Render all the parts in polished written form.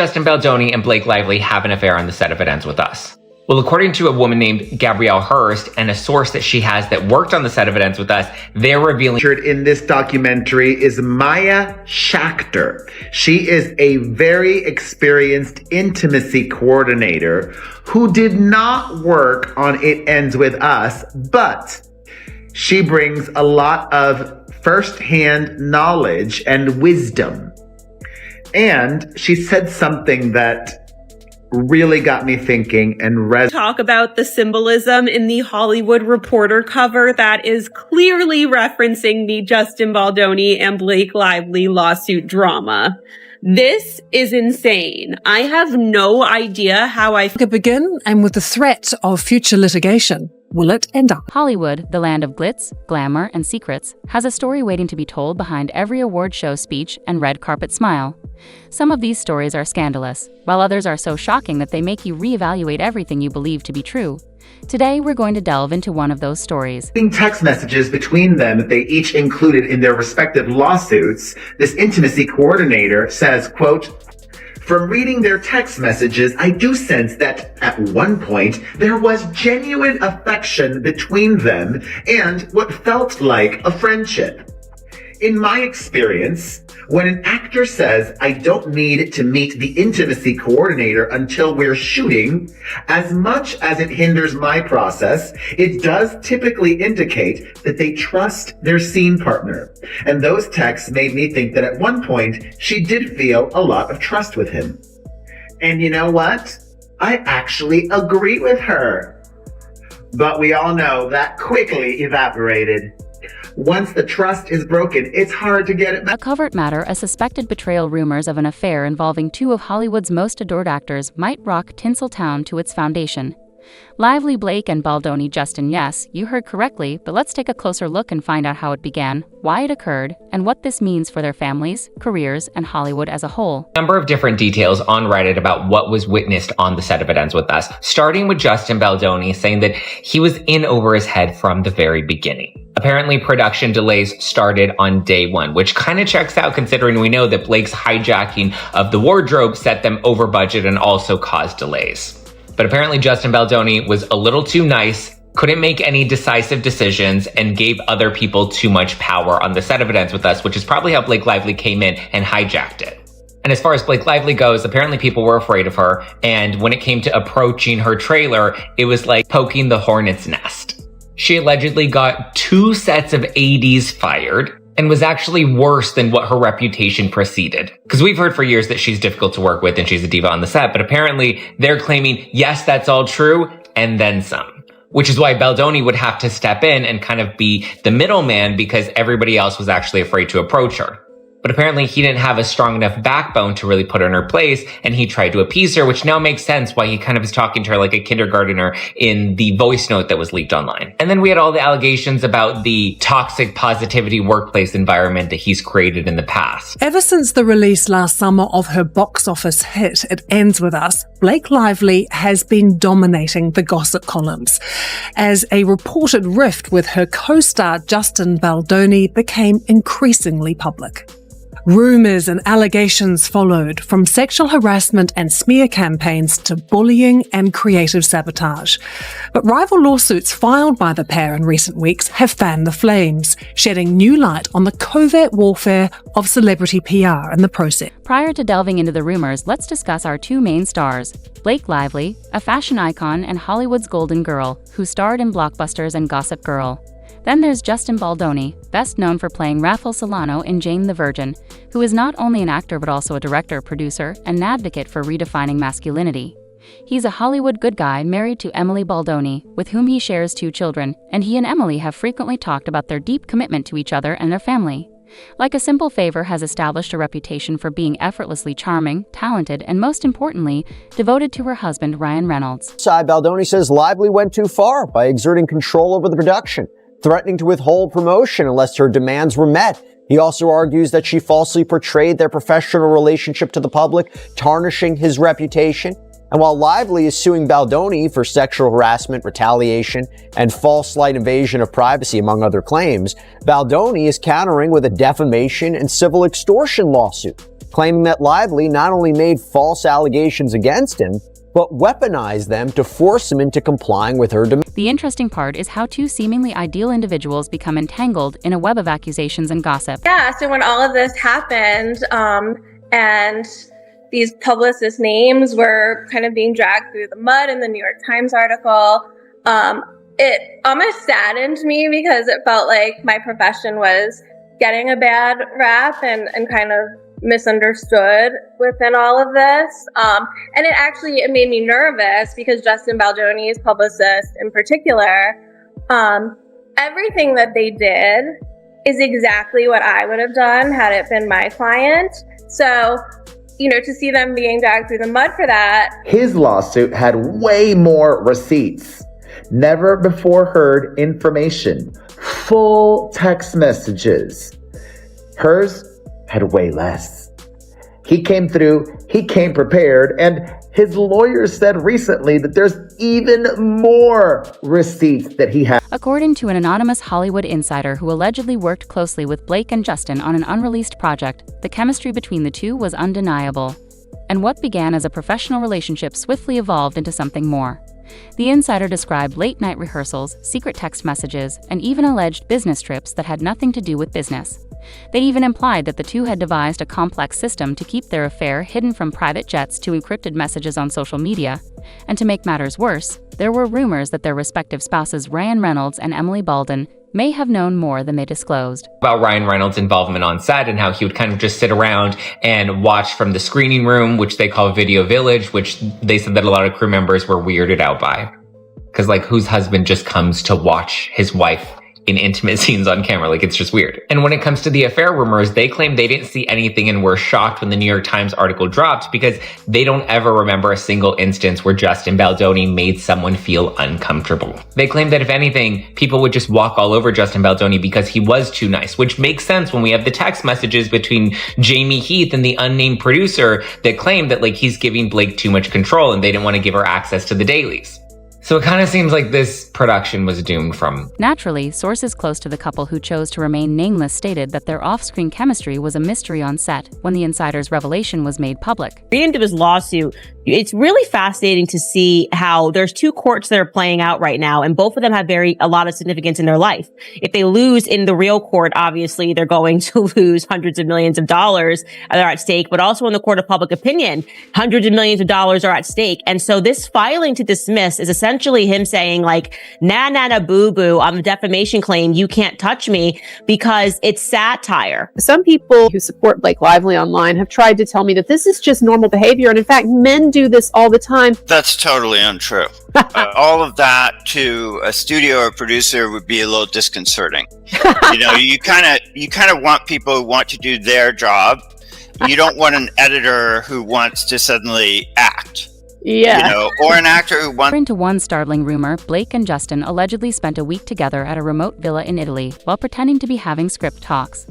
Justin Baldoni and Blake Lively have an affair on the set of It Ends With Us. Well, according to a woman named Gabrielle Hurst and a source that she has that worked on the set of It Ends With Us, they're revealing in this documentary is Maya Schachter. She is a very experienced intimacy coordinator who did not work on It Ends With Us, but she brings a lot of firsthand knowledge and wisdom. And she said something that really got me thinking and talk about the symbolism in the Hollywood Reporter cover that is clearly referencing the Justin Baldoni and Blake Lively lawsuit drama. This is insane. I have no idea how I could begin, and with the threat of future litigation, will it end up? Hollywood, the land of glitz, glamour, and secrets, has a story waiting to be told behind every award show speech and red carpet smile. Some of these stories are scandalous, while others are so shocking that they make you reevaluate everything you believe to be true. Today, we're going to delve into one of those stories. Text messages between them that they each included in their respective lawsuits, this intimacy coordinator says, quote, "From reading their text messages, I do sense that at one point there was genuine affection between them and what felt like a friendship. In my experience, when an actor says, I don't need to meet the intimacy coordinator until we're shooting, as much as it hinders my process, it does typically indicate that they trust their scene partner. And those texts made me think that at one point, she did feel a lot of trust with him. And you know what? I actually agree with her. But we all know that quickly evaporated. Once the trust is broken, it's hard to get it back." A covert matter, a suspected betrayal rumors of an affair involving two of Hollywood's most adored actors might rock Tinseltown to its foundation. Lively, Blake, and Baldoni, Justin, yes, you heard correctly, but let's take a closer look and find out how it began, why it occurred, and what this means for their families, careers, and Hollywood as a whole. A number of different details on Reddit about what was witnessed on the set of It Ends With Us, starting with Justin Baldoni saying that he was in over his head from the very beginning. Apparently, production delays started on day one, which kind of checks out considering we know that Blake's hijacking of the wardrobe set them over budget and also caused delays. But apparently Justin Baldoni was a little too nice, couldn't make any decisive decisions, and gave other people too much power on the set of It Ends With Us, which is probably how Blake Lively came in and hijacked it. And as far as Blake Lively goes, apparently people were afraid of her, and when it came to approaching her trailer, it was like poking the hornet's nest. She allegedly got 2 sets of ADs fired, and was actually worse than what her reputation preceded. Because we've heard for years that she's difficult to work with and she's a diva on the set, but apparently they're claiming, yes, that's all true, and then some. Which is why Baldoni would have to step in and kind of be the middleman because everybody else was actually afraid to approach her. But apparently he didn't have a strong enough backbone to really put her in her place, and he tried to appease her, which now makes sense why he kind of is talking to her like a kindergartner in the voice note that was leaked online. And then we had all the allegations about the toxic positivity workplace environment that he's created in the past. Ever since the release last summer of her box office hit, It Ends With Us, Blake Lively has been dominating the gossip columns, as a reported rift with her co-star Justin Baldoni became increasingly public. Rumors and allegations followed, from sexual harassment and smear campaigns to bullying and creative sabotage. But rival lawsuits filed by the pair in recent weeks have fanned the flames, shedding new light on the covert warfare of celebrity PR in the process. Prior to delving into the rumors, let's discuss our two main stars. Blake Lively, a fashion icon and Hollywood's golden girl, who starred in blockbusters and Gossip Girl. Then there's Justin Baldoni, best known for playing Rafael Solano in Jane the Virgin, who is not only an actor but also a director, producer, and an advocate for redefining masculinity. He's a Hollywood good guy married to Emily Baldoni, with whom he shares 2 children, and he and Emily have frequently talked about their deep commitment to each other and their family. Like a Simple Favor has established a reputation for being effortlessly charming, talented, and most importantly, devoted to her husband, Ryan Reynolds. Baldoni says Lively went too far by exerting control over the production, threatening to withhold promotion unless her demands were met. He also argues that she falsely portrayed their professional relationship to the public, tarnishing his reputation. And while Lively is suing Baldoni for sexual harassment, retaliation, and false slight invasion of privacy, among other claims, Baldoni is countering with a defamation and civil extortion lawsuit. claiming that Lively not only made false allegations against him, but weaponized them to force him into complying with her demands. The interesting part is how two seemingly ideal individuals become entangled in a web of accusations and gossip. Yeah, so when all of this happened, and these publicist names were kind of being dragged through the mud in the New York Times article, it almost saddened me because it felt like my profession was getting a bad rap and kind of misunderstood within all of this. And it made me nervous because Justin Baldoni's publicist in particular, everything that they did is exactly what I would have done had it been my client. So, to see them being dragged through the mud for that. His lawsuit had way more receipts, never before heard information, full text messages. Hers had way less. He came through, he came prepared, and his lawyer said recently that there's even more receipts that he had. According to an anonymous Hollywood insider who allegedly worked closely with Blake and Justin on an unreleased project, the chemistry between the two was undeniable. And what began as a professional relationship swiftly evolved into something more. The insider described late-night rehearsals, secret text messages, and even alleged business trips that had nothing to do with business. They even implied that the two had devised a complex system to keep their affair hidden from private jets to encrypted messages on social media. And to make matters worse, there were rumors that their respective spouses Ryan Reynolds and Emily Baldwin may have known more than they disclosed. About Ryan Reynolds' involvement on set and how he would kind of just sit around and watch from the screening room, which they call Video Village, which they said that a lot of crew members were weirded out by. Because, whose husband just comes to watch his wife in intimate scenes on camera? It's just weird. And when it comes to the affair rumors, they claim they didn't see anything and were shocked when the New York Times article dropped because they don't ever remember a single instance where Justin Baldoni made someone feel uncomfortable. They claim that if anything, people would just walk all over Justin Baldoni because he was too nice, which makes sense when we have the text messages between Jamie Heath and the unnamed producer that claimed that he's giving Blake too much control and they didn't want to give her access to the dailies. So it kind of seems like this production was doomed from. Naturally, sources close to the couple who chose to remain nameless stated that their off-screen chemistry was a mystery on set when the insider's revelation was made public. Reading into his lawsuit, it's really fascinating to see how there's two courts that are playing out right now, and both of them have a lot of significance in their life. If they lose in the real court, obviously they're going to lose hundreds of millions of dollars that are at stake, but also in the court of public opinion, hundreds of millions of dollars are at stake. And so this filing to dismiss is essentially him saying nah, boo-boo on the defamation claim, you can't touch me, because it's satire. Some people who support Blake Lively online have tried to tell me that this is just normal behavior. And in fact, men do this all the time. That's totally untrue. All of that to a studio or producer would be a little disconcerting. You kind of want people who want to do their job. You don't want an editor who wants to suddenly act. Yeah. Or an actor who wants. According to one startling rumor, Blake and Justin allegedly spent a week together at a remote villa in Italy while pretending to be having script talks.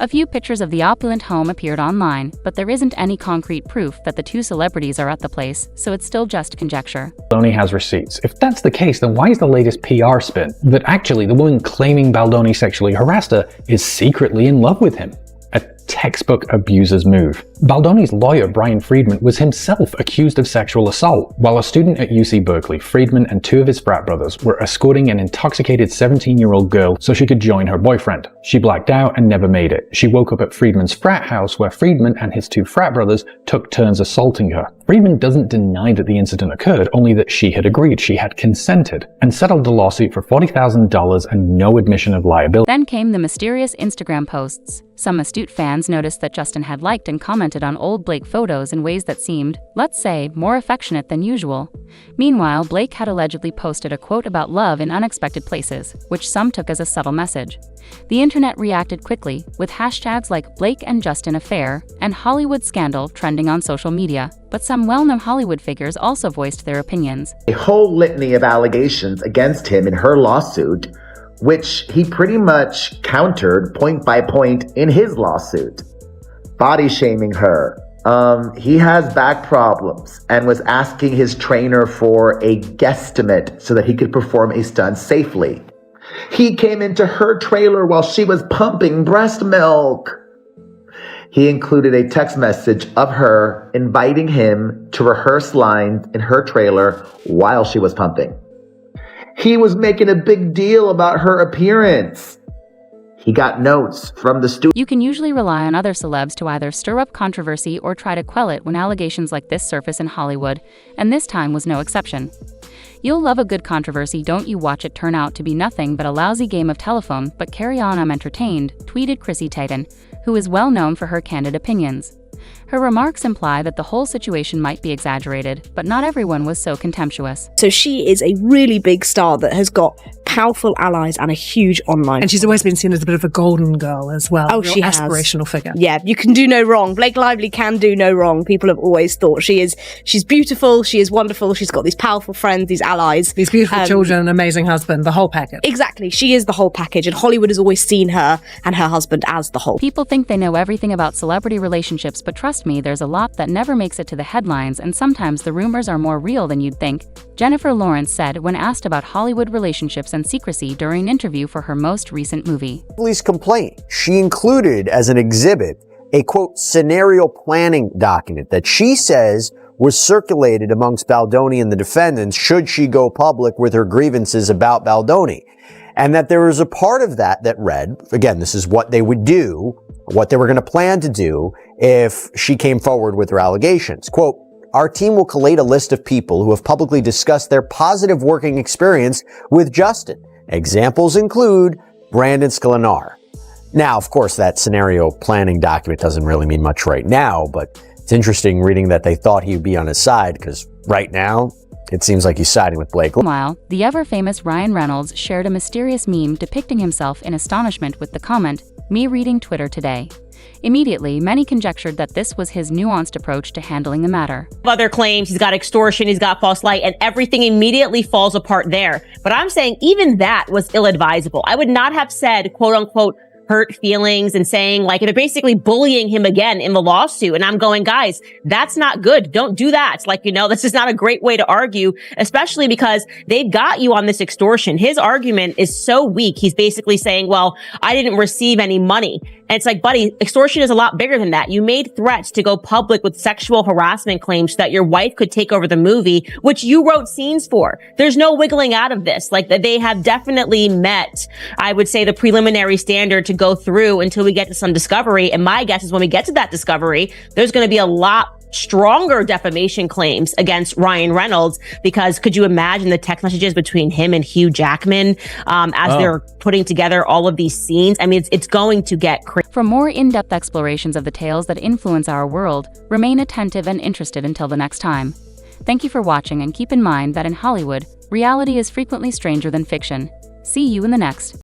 A few pictures of the opulent home appeared online, but there isn't any concrete proof that the two celebrities are at the place, so it's still just conjecture. Baldoni has receipts. If that's the case, then why is the latest PR spin that actually the woman claiming Baldoni sexually harassed her is secretly in love with him? A textbook abuser's move. Baldoni's lawyer, Brian Friedman, was himself accused of sexual assault. While a student at UC Berkeley, Friedman and two of his frat brothers were escorting an intoxicated 17-year-old girl so she could join her boyfriend. She blacked out and never made it. She woke up at Friedman's frat house where Friedman and his two frat brothers took turns assaulting her. Friedman doesn't deny that the incident occurred, only that she had agreed, she had consented, and settled the lawsuit for $40,000 and no admission of liability. Then came the mysterious Instagram posts. Some astute fans noticed that Justin had liked and commented on old Blake photos in ways that seemed, let's say, more affectionate than usual. Meanwhile, Blake had allegedly posted a quote about love in unexpected places, which some took as a subtle message. The internet reacted quickly, with hashtags like Blake and Justin affair and Hollywood scandal trending on social media, but some well-known Hollywood figures also voiced their opinions. A whole litany of allegations against him in her lawsuit, which he pretty much countered point by point in his lawsuit. Body shaming her. He has back problems and was asking his trainer for a guesstimate so that he could perform a stunt safely. He came into her trailer while she was pumping breast milk. He included a text message of her inviting him to rehearse lines in her trailer while she was pumping. He was making a big deal about her appearance. He got notes from the studio. You can usually rely on other celebs to either stir up controversy or try to quell it when allegations like this surface in Hollywood, and this time was no exception. You'll love a good controversy, don't you? Watch it turn out to be nothing but a lousy game of telephone, but carry on, I'm entertained, tweeted Chrissy Teigen, who is well known for her candid opinions. Her remarks imply that the whole situation might be exaggerated, but not everyone was so contemptuous. So she is a really big star that has got powerful allies and a huge online. And she's always been seen as a bit of a golden girl as well. Oh, she has. Aspirational figure. Yeah, you can do no wrong. Blake Lively can do no wrong. People have always thought she's beautiful, she is wonderful, she's got these powerful friends, these allies. These beautiful children, an amazing husband, the whole package. Exactly, she is the whole package, and Hollywood has always seen her and her husband as the whole. People think they know everything about celebrity relationships, but trust me, there's a lot that never makes it to the headlines, and sometimes the rumors are more real than you'd think. Jennifer Lawrence said when asked about Hollywood relationships and secrecy during an interview for her most recent movie. Police complaint. She included as an exhibit a, quote, scenario planning document that she says was circulated amongst Baldoni and the defendants should she go public with her grievances about Baldoni. And that there was a part of that that read, again, this is what they would do, what they were going to plan to do if she came forward with her allegations. Quote, our team will collate a list of people who have publicly discussed their positive working experience with Justin. Examples include Brandon Sklenar. Now, of course, that scenario planning document doesn't really mean much right now, but it's interesting reading that they thought he would be on his side, because right now, it seems like he's siding with Blake. Meanwhile, the ever-famous Ryan Reynolds shared a mysterious meme depicting himself in astonishment with the comment, "Me reading Twitter today." Immediately, many conjectured that this was his nuanced approach to handling the matter. Other claims, he's got extortion, he's got false light, and everything immediately falls apart there. But I'm saying even that was ill-advisable. I would not have said, quote unquote, hurt feelings and saying, like, they're basically bullying him again in the lawsuit. And I'm going, guys, that's not good. Don't do that. Like, this is not a great way to argue, especially because they got you on this extortion. His argument is so weak. He's basically saying, well, I didn't receive any money. And it's like, buddy, extortion is a lot bigger than that. You made threats to go public with sexual harassment claims so that your wife could take over the movie, which you wrote scenes for. There's no wiggling out of this. Like, they have definitely met, I would say, the preliminary standard to go through until we get to some discovery. And my guess is when we get to that discovery, there's going to be a lot stronger defamation claims against Ryan Reynolds, because could you imagine the text messages between him and Hugh Jackman they're putting together all of these scenes? I mean, it's going to get crazy. For more in-depth explorations of the tales that influence our world, remain attentive and interested until the next time. Thank you for watching, and keep in mind that in Hollywood, reality is frequently stranger than fiction. See you in the next.